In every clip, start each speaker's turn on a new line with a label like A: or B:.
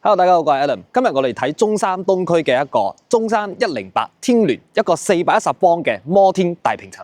A: Hello， 大家好，我係 Alan。今日我哋睇中山東區嘅一個中山108天聯一個410方嘅摩天大平層。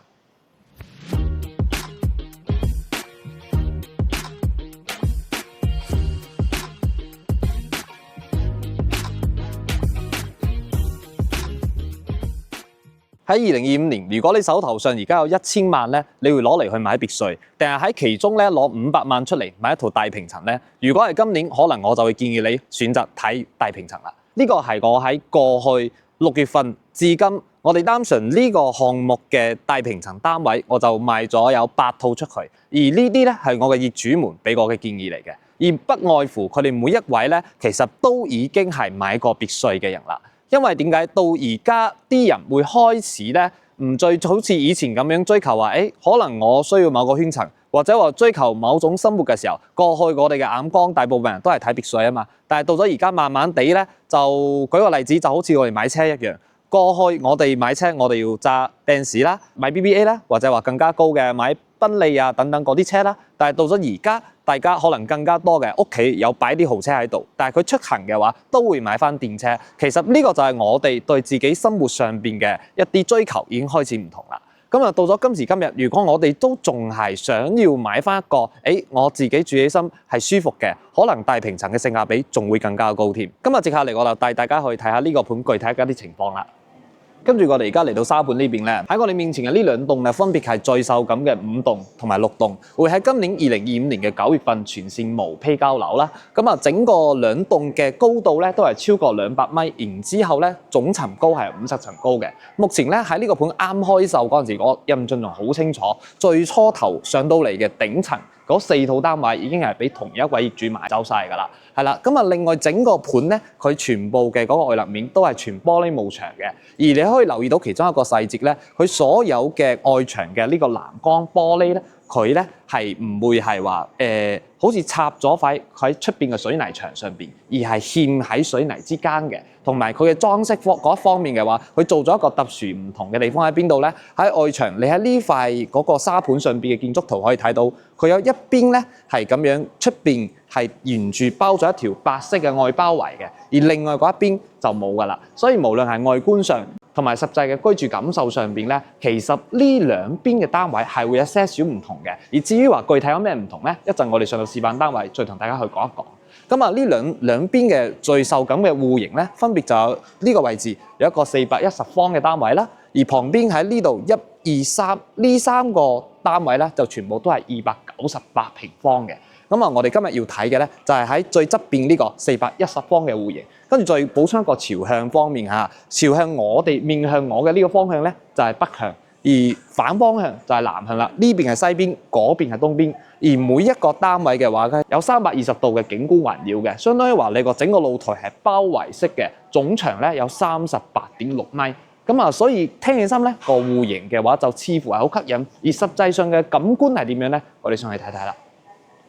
A: 喺2025年，如果你手頭上而家有1000萬咧，你會攞嚟去買別墅，定係喺其中咧攞500萬出嚟買一套大平層咧？如果係今年，可能我就會建議你選擇睇大平層啦。呢個係我喺過去6月份至今，我哋單純呢個項目嘅大平層單位，我就賣咗有8套出去。而呢啲咧係我嘅業主們俾我嘅建議嚟嘅，而不外乎佢哋每一位咧，其實都已經係買過別墅嘅人啦。因為點解到而家啲人會開始咧唔再好似以前咁樣追求話，可能我需要某個圈層，或者話追求某種生活嘅時候，過去我哋嘅眼光大部分人都係睇別墅啊嘛。但係到咗而家慢慢地咧，就舉個例子，就好似我哋買車一樣。過去我哋買車，我哋要揸 Benz 啦，買 BBA 啦，或者話更加高嘅買賓利啊等等嗰啲車啦。但係到咗而家，大家可能更加多嘅屋企有擺啲豪車喺度，但係佢出行嘅話都會買翻電車。其實呢個就係我哋對自己生活上邊嘅一啲追求已經開始唔同啦。咁啊，到咗今時今日，如果我哋都仲係想要買翻一個，我自己住起身係舒服嘅，可能大平層嘅性價比仲會更加高添。今日接下嚟我就帶大家去睇下呢個盤具體嘅一啲情況啦。跟住我哋而家嚟到沙盤呢邊咧，喺我哋面前嘅呢兩棟咧，分別係最受感嘅5棟同埋6棟，會喺今年2025年嘅9月份全線無批交樓啦。咁啊，整個兩棟嘅高度咧都係超過200米，然之後咧總層高係50層高嘅。目前咧喺呢個盤啱開售嗰陣時，我印象仲好清楚，最初頭上到嚟嘅頂層嗰4套單位已經係俾同一位業主買走晒㗎啦。係啦，咁啊，另外整個盤咧，佢全部嘅嗰個外立面都係全玻璃幕牆嘅，而你可以留意到其中一個細節咧，佢所有嘅外牆嘅呢個欄杆玻璃咧，佢咧係唔會係話好似插咗塊喺出邊嘅水泥牆上邊，而係嵌喺水泥之間嘅。同埋佢嘅裝飾嗰一方面嘅話，佢做咗一個特殊唔同嘅地方喺邊度咧？喺外牆，你喺呢塊嗰個沙盤上邊嘅建築圖可以睇到，佢有一邊咧係咁樣，出邊係沿住包咗一條白色嘅外包圍嘅，而另外嗰一邊就冇㗎啦。所以無論係外觀上同埋實際嘅居住感受上邊咧，其實呢兩邊嘅單位係會有些少唔同嘅。而至於話具體有咩唔同咧，一陣我哋上到示範單位再同大家去講一講。咁啊，呢兩邊嘅最受感嘅戶型咧，分別就有呢個位置有一個410方嘅單位啦，而旁邊喺呢度1、2、3呢3個單位咧，就全部都係298平方嘅。咁啊，我哋今日要睇嘅咧，就係喺最側邊呢個410方嘅戶型，跟住再補充一個朝向方面嚇，朝向我哋面向我嘅呢個方向咧，就係北向。而反方向就係南向啦，呢邊係西邊，嗰邊係東邊。而每一個單位嘅話咧，有320度嘅景觀環繞嘅，相當於話你個整個露台係包圍式嘅，總長咧有38.6米。咁啊，所以聽起身咧個戶型嘅話就似乎係好吸引，而實際上嘅感官係點樣咧？我哋上去睇睇啦。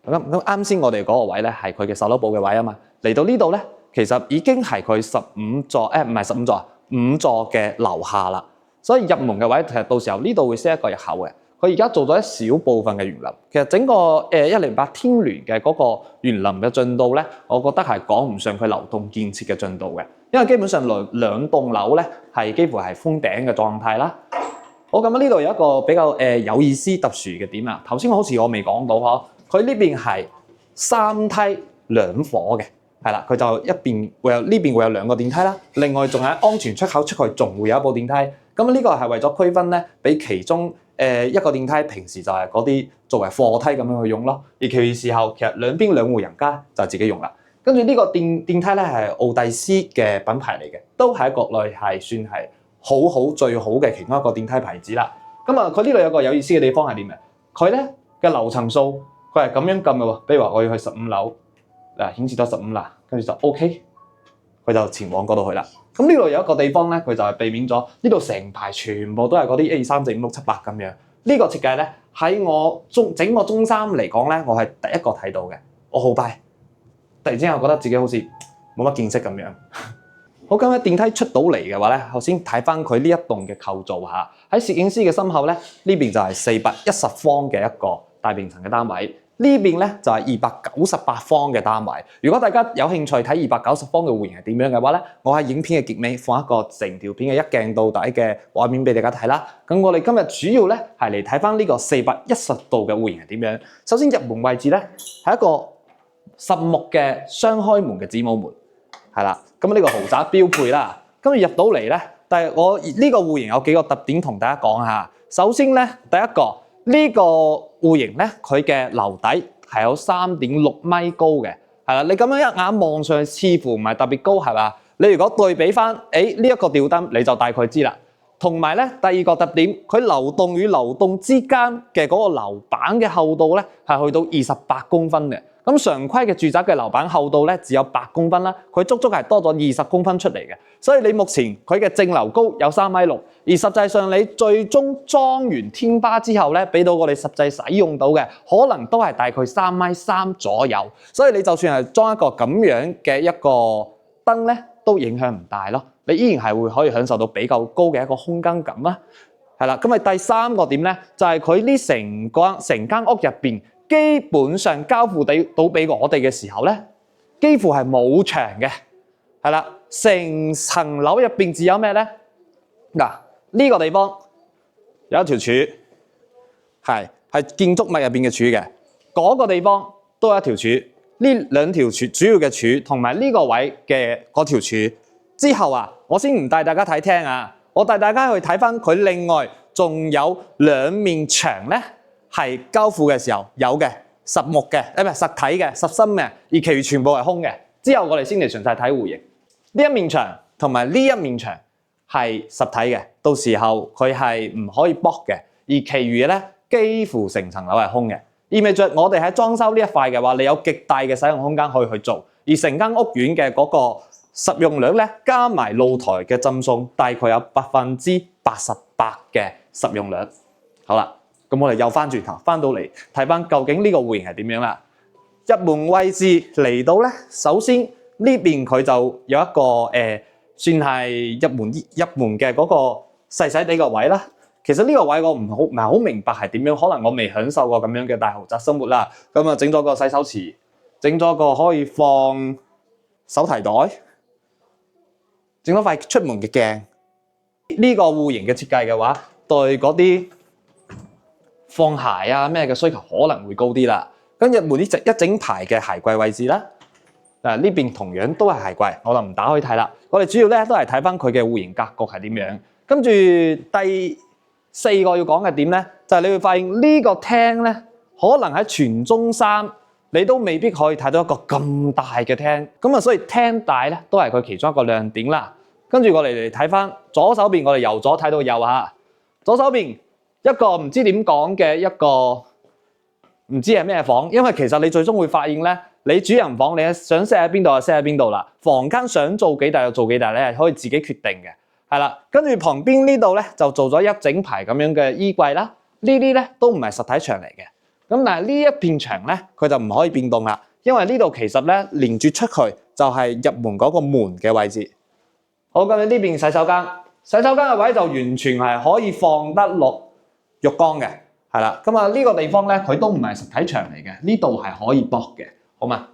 A: 咁啱先我哋嗰個位咧係佢嘅售樓部嘅位啊嘛，嚟到呢度咧其實已經係佢15座，唔係15座，5座嘅樓下啦。所以入門嘅位，其實到時候呢度會 set 一個入口嘅。佢而家做咗一小部分嘅園林，其實整個108天聯嘅嗰個園林嘅進度咧，我覺得係講唔上佢流動建設嘅進度嘅，因為基本上兩棟樓咧係幾乎係封頂嘅狀態啦。好，咁呢度有一個比較有意思特殊嘅點啊，頭先好似我未講到呵，佢呢邊係3梯2伙嘅。係啦，佢就一邊會有呢邊會有2個電梯啦，另外仲喺安全出口出去仲會有一部電梯。咁呢個係為咗區分咧，俾其中一個電梯平時就係嗰啲作為貨梯咁樣去用咯，而其餘時候其實兩邊2戶人家就自己用啦。跟住呢個電梯咧係奧蒂斯嘅品牌嚟嘅，都係喺國內係算係好最好嘅其中一個電梯牌子啦。咁啊，佢呢度有個有意思嘅地方係點嘅？佢咧嘅樓層數佢係咁樣撳嘅喎，比如話我要去15樓。嗱，顯示咗15啦，跟住就 OK， 佢就前往嗰度去啦。咁呢度有一個地方咧，佢就係避免咗呢度成排全部都係嗰啲1、2、3、4、5、6、7、8咁樣。呢個設計咧喺我整個中三嚟講咧，我係第一個睇到嘅。我好拜，突然之間我覺得自己好似冇乜見識咁樣。好，咁喺電梯出到嚟嘅話咧，頭先睇翻佢呢一棟嘅構造嚇，喺攝影師嘅身後咧，呢邊就係410方嘅一個大平層嘅單位。呢邊咧就係298方嘅單位。如果大家有興趣睇290方嘅戶型係點樣嘅話咧，我喺影片嘅結尾放一個成條片嘅一鏡到底嘅畫面俾大家睇啦。咁我哋今日主要咧係嚟睇翻呢個410度嘅戶型係點樣。首先入門位置咧係一個實木嘅雙開門嘅子母門，係啦。咁呢個豪宅標配啦。跟住入到嚟咧，但係我呢個戶型有幾個特點同大家講下。首先咧，第一個呢個戶型咧，佢嘅樓底係有3.6米高嘅，係啦。你咁樣一眼望上去，似乎唔係特別高，係嘛？你如果對比翻，呢一個吊燈，你就大概知啦。同埋咧，第二個特點，佢流動與流動之間嘅嗰個樓板嘅厚度咧，係去到28公分嘅。咁常規嘅住宅嘅樓板厚度咧，只有8公分啦，佢足足係多咗20公分出嚟嘅。所以你目前佢嘅正樓高有3.6米，而實際上你最終裝完天花之後咧，俾到我哋實際使用到嘅，可能都係大概3.3米左右。所以你就算係裝一個咁樣嘅一個燈咧，都影響唔大咯。你依然係會可以享受到比較高嘅一個空間感啦。係啦，咁第三個點咧，就係佢呢成間屋入邊，基本上交付到俾我哋嘅時候咧，幾乎係冇牆嘅。係啦，成層樓入邊只有咩咧？嗱，呢個地方有一條柱，係建築物入邊嘅柱嘅。嗰個地方都有一條柱，呢兩條柱主要嘅柱，同埋呢個位嘅嗰條柱。之後啊，我先唔帶大家睇廳啊，我帶大家去睇翻佢另外仲有兩面牆咧，係交付嘅時候有嘅實木嘅，唔係實體嘅實心嘅，而其餘全部係空嘅。之後我哋先嚟詳細睇戶型。呢一面牆同埋呢一面牆係實體嘅，到時候佢係唔可以剝嘅，而其餘咧幾乎成層樓係空嘅，意味着我哋喺裝修呢一塊嘅話，你有極大嘅使用空間可以去做，而成間屋苑嘅嗰個實用量咧，加埋露台嘅浸送，大概有88%嘅實用量。好啦，咁我哋又翻轉頭翻到嚟睇翻究竟呢個戶型係點樣啦。入門位置嚟到咧，首先呢邊佢就有一個算係入門嘅嗰個細細地個位啦。其實呢個位我唔係好明白係點樣，可能我未享受過咁樣嘅大豪宅生活啦。咁啊，整咗個洗手池，整咗個可以放手提袋，整咗塊出門嘅鏡。呢個戶型嘅設計嘅話，對嗰啲放鞋啊咩嘅需求可能會高啲啦。跟住入門呢一整排嘅鞋櫃位置啦。嗱，呢邊同樣都係鞋櫃，我就唔打開睇啦。我哋主要咧都係睇翻佢嘅戶型格局係點樣。跟住第4個要講嘅點咧，就係你會發現呢個廳咧，可能喺全中山你都未必可以睇到一個咁大嘅廳。咁啊，所以廳大咧都係佢其中一個亮點啦。跟住我哋嚟睇翻左手邊，我哋由左睇到右嚇。左手邊一個唔知點講嘅一個唔知係咩房，因為其實你最終會發現咧。你主人房你想 set 喺邊度就 set 喺邊度啦，房間想做幾大就做幾大咧，係可以自己決定嘅，係啦。跟住旁邊呢度咧就做咗一整排咁樣嘅衣櫃啦，呢啲咧都唔係實體牆嚟嘅。咁但係呢一片牆咧，佢就唔可以變動啦，因為呢度其實咧連住出去就係入門嗰個門嘅位置。好，咁呢邊洗手間，洗手間嘅位就完全係可以放得落浴缸嘅，係啦。咁啊呢個地方咧佢都唔係實體牆嚟嘅，呢度係可以駁嘅。好嘛？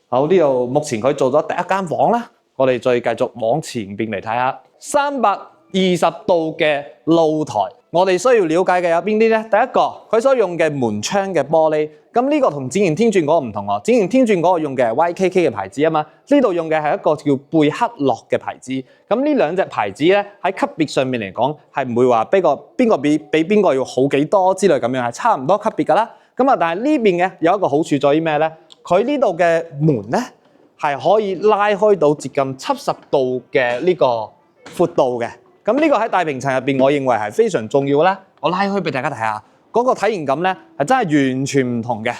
A: 好，呢度目前佢做咗第一間房啦，我哋再繼續往前邊嚟睇下320度嘅露台。我哋需要了解嘅有邊啲咧？第一個，佢所用嘅門窗嘅玻璃，咁呢個同展盈天鑽嗰個唔同喎。展盈天鑽嗰個用嘅係 YKK 嘅牌子啊嘛，呢度用嘅係一個叫貝克洛嘅牌子。咁呢兩隻牌子咧喺級別上面嚟講係唔會話邊個比邊個要好幾多之類咁樣，係差唔多級別噶啦。咁啊，但係呢邊嘅有一個好處在於咩咧？佢呢度嘅門咧係可以拉開到接近70度嘅呢個闊度嘅。咁呢個喺大平層入邊，我認為係非常重要啦。我拉開俾大家睇下，嗰個體驗感咧係真係完全唔同嘅。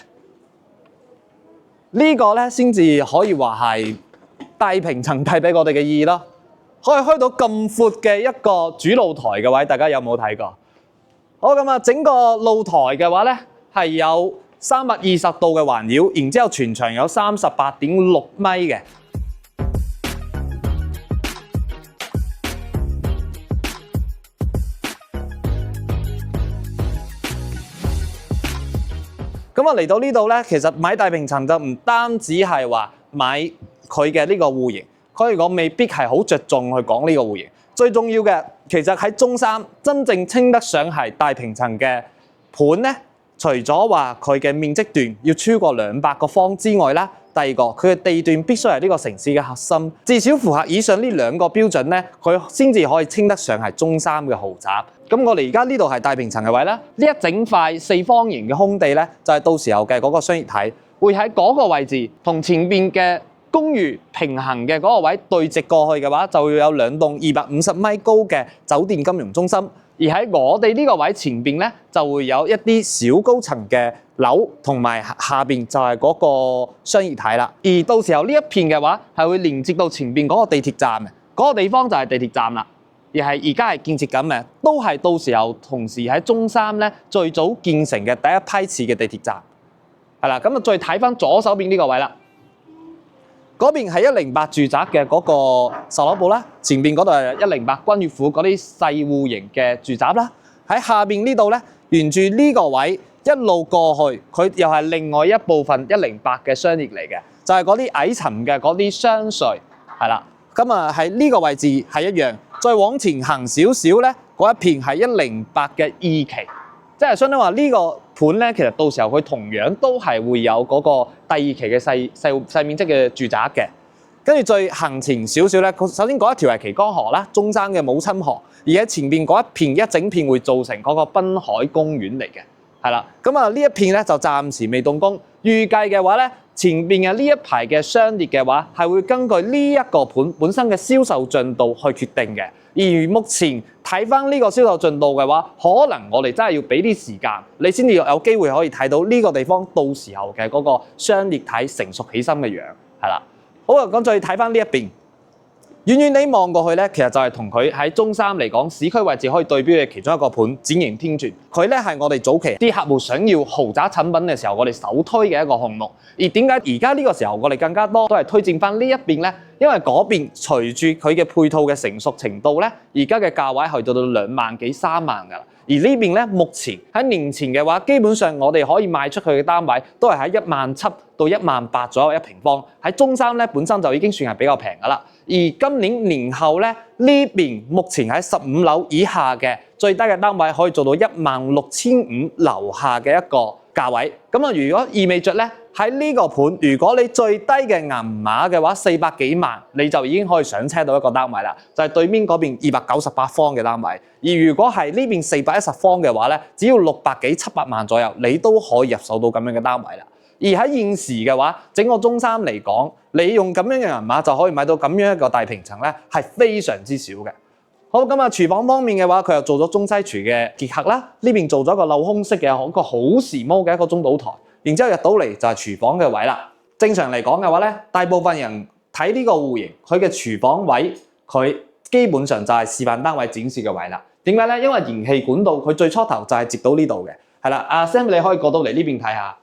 A: 呢個咧先至可以話係大平層帶俾我哋嘅意義咯。可以開到咁闊嘅一個主露台嘅位，大家有冇睇過？好，咁啊，整個露台嘅話咧係有320度嘅環繞，然之後全長有38.6米嘅。咁咁啊嚟到呢度咧，其實買大平層就唔單止係話買佢嘅呢個戶型，可以講未必係好着重去講呢個戶型。最重要嘅，其實喺中三真正稱得上係大平層嘅盤咧，除咗話佢嘅面積段要超過200個方之外啦，第二個佢嘅地段必須係呢個城市嘅核心，至少符合以上呢2個標準咧，佢先至可以稱得上係中三嘅豪宅。咁我哋而家呢度係大平層嘅位啦，呢一整塊四方形嘅空地咧，就係到時候嘅嗰個商業體，會喺嗰個位置同前邊嘅公寓平行嘅嗰個位對直過去嘅話，就會有2棟250米高嘅酒店金融中心。而喺我哋呢個位前邊咧，就會有一啲小高層嘅樓，同埋下邊就係嗰個商業體啦。而到時候呢一片嘅話，係會連接到前邊嗰個地鐵站嘅，嗰個地方就係地鐵站啦。而係而家係建設緊嘅，都係到時候同時喺中三咧最早建成嘅第一批次嘅地鐵站，係啦。咁啊，再睇翻左手邊呢個位啦。嗰邊係108住宅嘅嗰個售樓部啦，前邊嗰度係108君悅府嗰啲細戶型嘅住宅啦。喺下邊呢度咧，沿住呢個位一路過去，佢又係另外一部分108嘅商業嚟嘅，就係嗰啲矮層嘅嗰啲商稅，係啦。咁啊喺呢個位置係一樣，再往前行少少咧，嗰一片係108嘅二期，即係相當話呢個盤咧，其實到時候佢同樣都係會有嗰個第2期嘅細面積嘅住宅嘅。跟住再行前少少咧，首先嗰一條係旗江河啦，中山嘅母親河，而喺前邊嗰一片一整片會造成嗰個濱海公園嚟嘅，係啦。咁啊呢一片咧就暫時未動工，預計嘅話咧，前邊嘅呢一排嘅商列嘅話係會根據呢一個盤本身嘅銷售進度去決定嘅。而目前睇翻呢個銷售進度嘅話，可能我哋真係要俾啲時間，你先至有機會可以睇到呢個地方到時候嘅嗰個商列體成熟起身嘅樣，係啦。好啊，咁再睇翻呢一邊，遠遠地望過去咧，其實就係同佢喺中三嚟講市區位置可以對標嘅其中一個盤展營天鑄。佢咧係我哋早期啲客戶想要豪宅產品嘅時候，我哋首推嘅一個項目。而點解而家呢個時候我哋更加多都係推薦翻呢一邊咧？因為嗰邊隨住佢嘅配套嘅成熟程度咧，而家嘅價位去到2萬幾3萬㗎啦。而呢邊咧，目前喺年前嘅話，基本上我哋可以賣出去嘅單位都係喺17000到18000左右一平方。喺中三咧本身就已經算係比較平㗎啦。而今年年後咧，呢邊目前喺15樓以下嘅最低嘅單位可以做到16500樓下嘅一個價位。咁啊，如果意味着咧喺呢個盤，如果你最低嘅銀碼嘅話400幾萬，你就已經可以上車到一個單位啦。就係對面嗰邊298方嘅單位。而如果係呢邊410方嘅話咧，只要600幾700萬左右，你都可以入手到咁樣嘅單位啦。而喺現時嘅話，整個中三嚟講，你用咁樣嘅銀碼就可以買到咁樣一個大平層咧，係非常之少嘅。好，咁啊，廚房方面嘅話，佢又做咗中西廚嘅結合啦。呢邊做咗一個鏤空式嘅一個好時髦嘅一個中島台，然之後入到嚟就係廚房嘅位啦。正常嚟講嘅話咧，大部分人睇呢個戶型，佢嘅廚房位佢基本上就係示範單位展示嘅位啦。點解咧？因為燃氣管道佢最初頭就係接到呢度嘅，係啦。阿 Sam 你可以過到嚟呢邊睇下，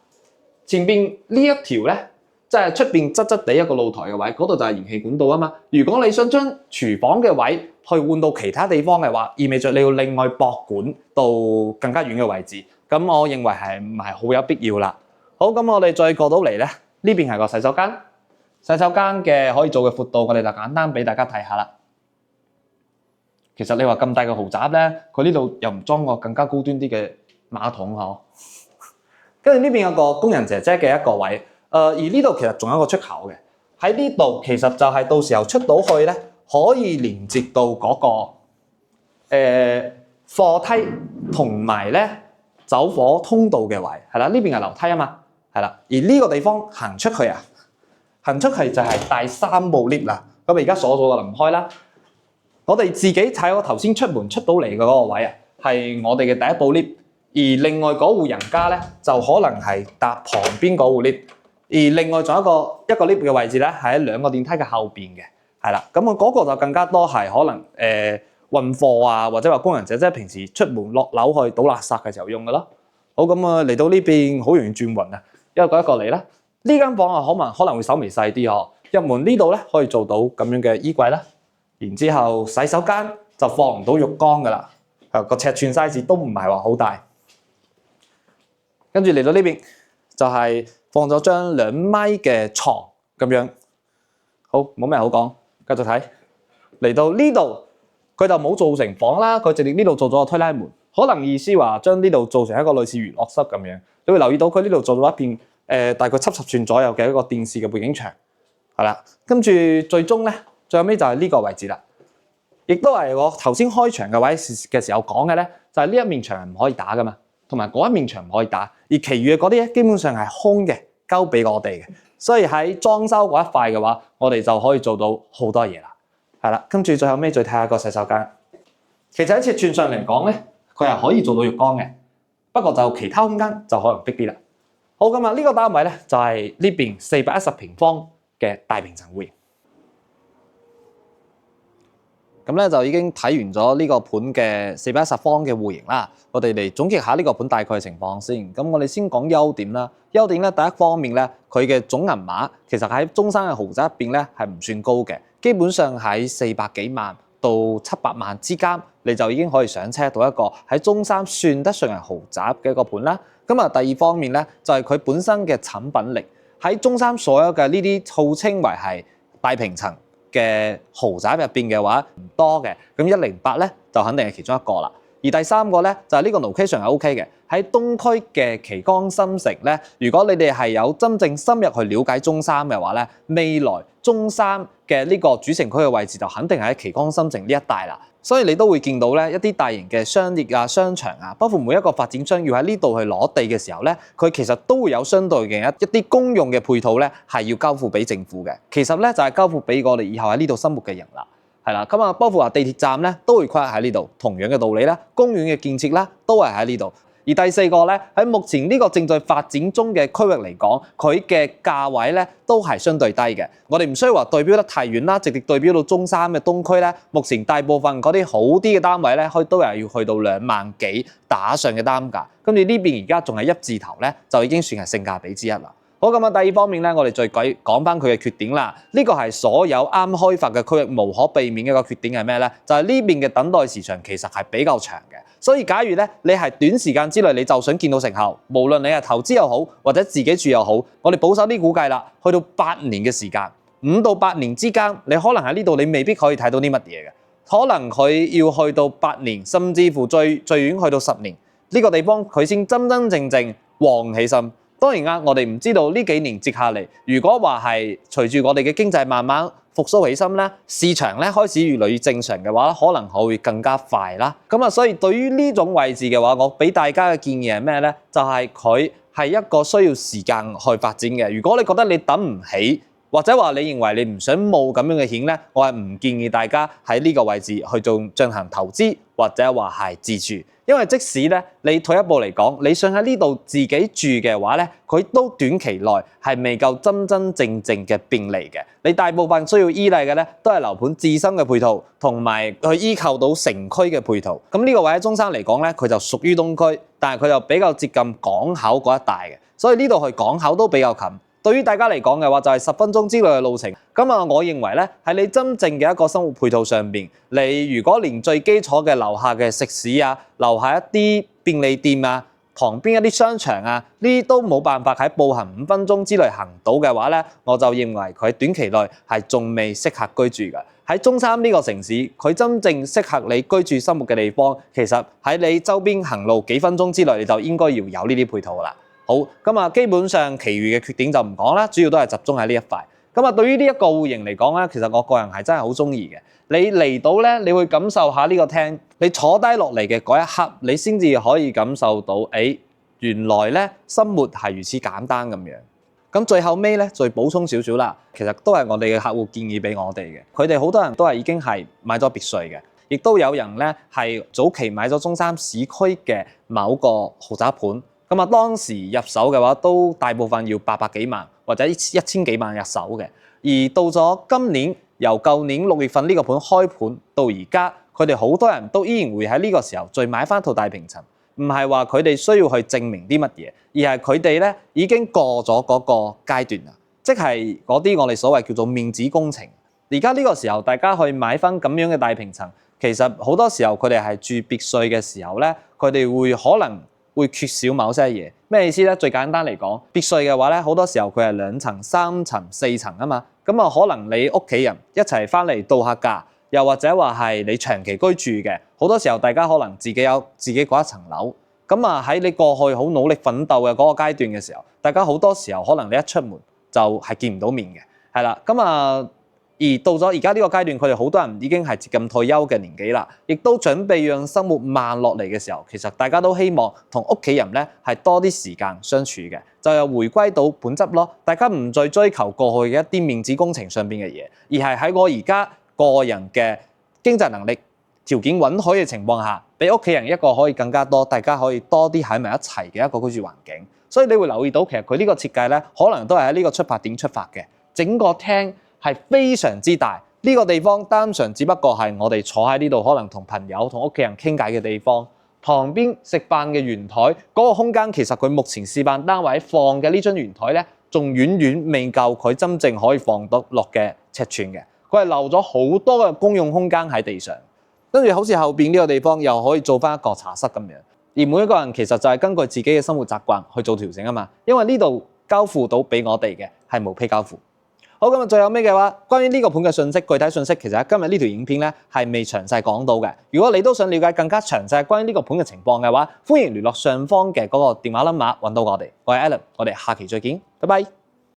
A: 前邊呢一條咧，即係出邊側側地一個露台嘅位，嗰度就係燃氣管道啊嘛。如果你想將廚房嘅位去換到其他地方嘅話，意味着你要另外駁管到更加遠嘅位置。咁我認為係唔係好有必要啦。好，咁我哋再過到嚟咧，呢邊係個洗手間，洗手間嘅可以做嘅闊度，我哋就簡單俾大家睇下啦。其實你話咁大嘅豪宅咧，佢呢度又唔裝個更加高端啲嘅馬桶嗬。跟住呢邊有個工人姐姐嘅一個位，而呢度其實仲有一個出口嘅。喺呢度其實就係到時候出到去咧，可以連接到嗰個貨梯同埋咧走火通道嘅位，係啦。呢邊係樓梯啊嘛，係啦。而呢個地方行出去啊，行出去就係第3部 lift 啦。咁而家鎖咗就唔開啦。我哋自己睇我頭先出門出到嚟嘅嗰個位啊，係我哋嘅第1部 lift。而另外嗰戶人家咧，就可能係搭旁邊嗰戶 lift。而另外仲有一個 lift 嘅位置咧，係喺2個電梯嘅後邊嘅，係啦。咁啊嗰個就更加多係可能運貨啊，或者話工人姐姐平時出門落樓去倒垃圾嘅時候用嘅咯。好，咁啊嚟到呢邊好容易轉暈啊，一個一個嚟啦。呢間房啊可能會稍微細啲嗬。入門呢度咧可以做到咁樣嘅衣櫃啦，然之後洗手間就放唔到浴缸噶啦，個尺寸 size 都唔係話好大。跟住嚟到呢邊就係放咗張2米嘅床咁樣。好，冇咩好講，繼續睇。嚟到呢度，佢就冇做成房啦，佢直接呢度做咗個推拉門，可能意思話將呢度做成一個類似娛樂室咁樣。你會留意到佢呢度做咗一片大概70寸左右嘅一個電視嘅背景牆，係啦。跟住最終咧，最後尾就係呢個位置啦，亦都係我頭先開場嘅位嘅時候講嘅咧，就係呢一面牆係唔可以打噶嘛，同埋嗰一面牆唔可以打，而其餘嘅嗰啲咧基本上係空嘅，交俾我哋嘅。所以喺裝修嗰一塊嘅話，我哋就可以做到好多嘢啦。係啦，跟住最後尾再睇下個洗手間。其實喺尺寸上嚟講咧，佢係可以做到浴缸嘅，不過就其他空間就可能逼啲啦。好，咁啊，呢個單位咧就係呢邊410平方嘅大平層戶型。咁咧就已經睇完咗呢個盤嘅410方嘅戶型啦。我哋嚟總結下呢個盤大概嘅情況先。咁我哋先講優點啦。優點咧第一方面咧，佢嘅總銀碼其實喺中山嘅豪宅入邊咧係唔算高嘅，基本上喺400幾萬到700萬之間，你就已經可以上車到一個喺中山算得上係豪宅嘅一個盤啦。咁啊，第二方面咧就係佢本身嘅產品力喺中山所有嘅呢啲號稱為係大平層嘅豪宅入邊嘅話唔多嘅，咁108咧就肯定係其中一個啦。而第三個咧就係呢個 location 係 OK 嘅，喺東區嘅旗杆新城咧，如果你哋係有真正深入去了解中山嘅話咧，未來中山嘅呢個主城區嘅位置就肯定係喺旗杆新城呢一帶啦。所以你都會見到咧一啲大型嘅商業啊、商場啊，包括每一個發展商要喺呢度去攞地嘅時候咧，佢其實都會有相對嘅一啲公用嘅配套咧，係要交付俾政府嘅。其實咧就係交付俾我哋以後喺呢度生活嘅人啦。係啦，咁啊，包括話地鐵站咧都會規劃喺呢度，同樣嘅道理啦，公園嘅建設啦都係喺呢度。而第四個咧，喺目前呢個正在發展中嘅區域嚟講，佢嘅價位咧都係相對低嘅。我哋唔需要話對標得太遠啦，直接對標到中山嘅東區咧，目前大部分嗰啲好啲嘅單位咧，都係要去到2萬幾打上嘅單價。跟住呢邊而家仲係1字頭咧，就已經算係性價比之一啦。好，咁啊，第二方面咧，我哋再講翻佢嘅缺點啦。呢個係所有啱開發嘅區域無可避免嘅一個缺點係咩咧？就係呢邊嘅等待時長其實係比較長嘅。所以假如咧你係短時間之內你就想見到成效，無論你係投資又好或者自己住又好，我哋保守啲估計啦，去到8年嘅時間，5到8年之間，你可能喺呢度你未必可以睇到啲乜嘢嘅，可能佢要去到8年，甚至乎最遠去到10年，呢個地方佢先真真正正旺起身。當然啊，我哋唔知道呢幾年接下嚟，如果話係隨住我哋嘅經濟慢慢復甦起身咧，市場咧開始越嚟越正常嘅話，可能會更加快啦。咁啊，所以對於呢種位置嘅話，我俾大家嘅建議係咩咧？就係佢係一個需要時間去發展嘅。如果你覺得你等唔起，或者話你認為你唔想冒咁樣嘅險咧，我係唔建議大家喺呢個位置去進行投資或者話係自住。因為即使咧你退一步嚟講，你想喺呢度自己住嘅話咧，佢都短期內係未夠真真正正嘅便利嘅。你大部分需要依賴嘅咧，都係樓盤自身嘅配套，同埋去依靠到城區嘅配套。咁呢個位喺中山嚟講咧，佢就屬於東區，但係佢又比較接近港口嗰一帶嘅，所以呢度去港口都比較近。對於大家嚟講嘅話，就係10分鐘之內嘅路程。咁啊，我認為咧，喺你真正嘅一個生活配套上邊，你如果連最基礎嘅樓下嘅食肆啊、樓下一啲便利店啊、旁邊一啲商場啊，呢啲都冇辦法喺步行5分鐘之內行到嘅話咧，我就認為佢短期內係仲未適合居住嘅。喺中山呢個城市，佢真正適合你居住生活嘅地方，其實喺你周邊行路幾分鐘之內，你就應該要有呢啲配套噶啦。好，咁啊，基本上其餘嘅缺點就唔講啦，主要都係集中喺呢一塊。咁啊，對於呢一個戶型嚟講咧，其實我個人係真係好中意嘅。你嚟到咧，你會感受下呢個廳，你坐低落嚟嘅嗰一刻，你先至可以感受到，原來咧生活係如此簡單咁樣。咁最後尾咧，再補充少少啦，其實都係我哋嘅客戶建議俾我哋嘅。佢哋好多人都係已經係買咗別墅嘅，亦都有人咧係早期買咗中山市區嘅某個豪宅盤。咁啊，當時入手嘅話，都大部分要800幾萬或者1000幾萬入手嘅。而到咗今年，由舊年6月份呢個盤開盤到而家，佢哋好多人都依然會喺呢個時候再買翻套大平層。唔係話佢哋需要去證明啲乜嘢，而係佢哋咧已經過咗嗰個階段啦，即係嗰啲我哋所謂叫做面子工程。而家呢個時候，大家去買翻咁樣嘅大平層，其實好多時候佢哋係住別墅嘅時候咧，佢哋會可能會缺少某些嘢。咩意思咧？最簡單嚟講，別墅嘅話咧，好多時候佢係2層、3層、4層啊嘛。咁啊，可能你屋企人一齊翻嚟度下假，又或者話係你長期居住嘅，好多時候大家可能自己有自己嗰一層樓。咁啊，喺你過去好努力奮鬥嘅嗰個階段嘅時候，大家好多時候可能你一出門就係見唔到面嘅，係啦。咁啊，而到咗而家呢個階段，佢哋好多人已經係接近退休嘅年紀啦，亦都準備讓生活慢落嚟嘅時候，其實大家都希望同屋企人咧係多啲時間相處嘅，就又回歸到本質咯。大家唔再追求過去嘅一啲面子工程上邊嘅嘢，而係喺我而家個人嘅經濟能力條件允許嘅情況下，俾屋企人一個可以更加多，大家可以多啲喺埋一齊嘅一個居住環境。所以你會留意到，其實佢呢個設計咧，可能都係喺呢個出發點出發嘅。整個廳係非常之大，呢個地方單純只不過係我哋坐喺呢度，可能同朋友、同屋企人傾偈嘅地方。旁邊食飯嘅圓台嗰個空間，其實佢目前示範單位放嘅呢張圓台咧，仲遠遠未夠佢真正可以放得落嘅尺寸嘅。佢係留咗好多嘅公用空間喺地上。跟住好似後邊呢個地方又可以做翻一個茶室咁樣，而每一個人其實就係根據自己嘅生活習慣去做調整啊嘛。因為呢度交付到俾我哋嘅係無批交付。好，咁啊，最後尾嘅話，關於呢個盤嘅信息、具體信息，其實喺今日呢條影片咧係未詳細講到嘅。如果你都想了解更加詳細關於呢個盤嘅情況嘅話，歡迎聯絡上方嘅嗰個電話 number 揾到我哋。我係 Alan，我哋下期再見，拜拜。